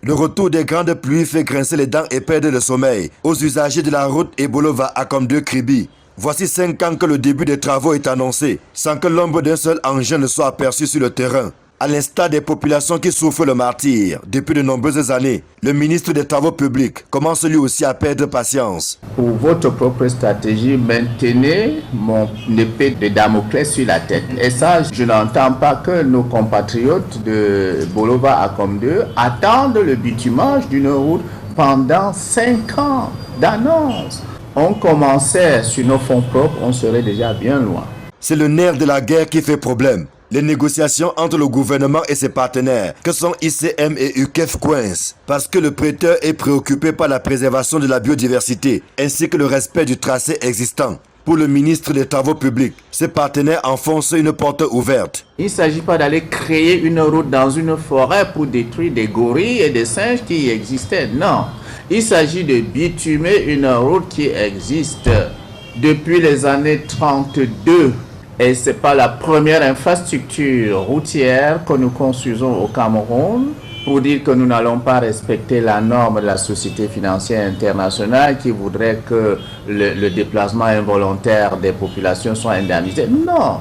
Le retour des grandes pluies fait grincer les dents et perdre le sommeil aux usagers de la route Ebolova-Akomde-Kribi. Voici 5 ans que le début des travaux est annoncé, sans que l'ombre d'un seul engin ne soit aperçu sur le terrain. À l'instar des populations qui souffrent le martyre depuis de nombreuses années, le ministre des Travaux publics commence lui aussi à perdre patience. Pour votre propre stratégie, maintenez mon épée de Damoclès sur la tête. Et ça, je n'entends pas que nos compatriotes de Bolova-Akomde attendent le bitumage d'une route pendant 5 ans d'annonce. On commençait sur nos fonds propres, on serait déjà bien loin. C'est le nerf de la guerre qui fait problème. Les négociations entre le gouvernement et ses partenaires, que sont ICM et UKEF, coincent parce que le prêteur est préoccupé par la préservation de la biodiversité ainsi que le respect du tracé existant. Pour le ministre des Travaux publics, ses partenaires enfoncent une porte ouverte. Il ne s'agit pas d'aller créer une route dans une forêt pour détruire des gorilles et des singes qui existaient. Non, il s'agit de bitumer une route qui existe depuis les années 32. Et ce n'est pas la première infrastructure routière que nous construisons au Cameroun pour dire que nous n'allons pas respecter la norme de la Société financière internationale qui voudrait que le déplacement involontaire des populations soit indemnisé. Non,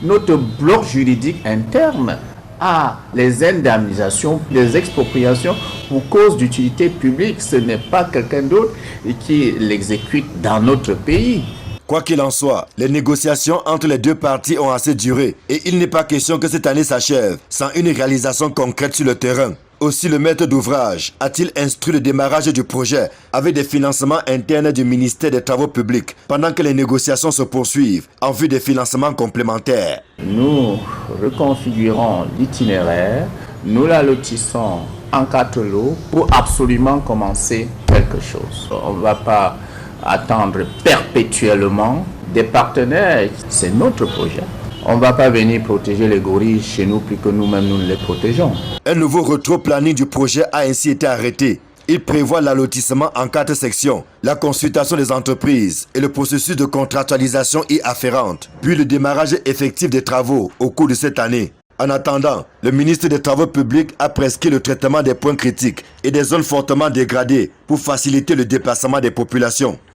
notre bloc juridique interne a les indemnisations, les expropriations pour cause d'utilité publique. Ce n'est pas quelqu'un d'autre qui l'exécute dans notre pays. Quoi qu'il en soit, les négociations entre les deux parties ont assez duré et il n'est pas question que cette année s'achève sans une réalisation concrète sur le terrain. Aussi, le maître d'ouvrage a-t-il instruit le démarrage du projet avec des financements internes du ministère des Travaux publics pendant que les négociations se poursuivent en vue des financements complémentaires. Nous reconfigurons l'itinéraire, nous l'allotissons en 4 lots pour absolument commencer quelque chose. On ne va pas attendre perpétuellement des partenaires. C'est notre projet. On ne va pas venir protéger les gorilles chez nous plus que nous-mêmes nous les protégeons. Un nouveau rétro-planning du projet a ainsi été arrêté. Il prévoit l'allotissement en 4 sections, la consultation des entreprises et le processus de contractualisation y afférente, puis le démarrage effectif des travaux au cours de cette année. En attendant, le ministre des Travaux publics a prescrit le traitement des points critiques et des zones fortement dégradées pour faciliter le déplacement des populations.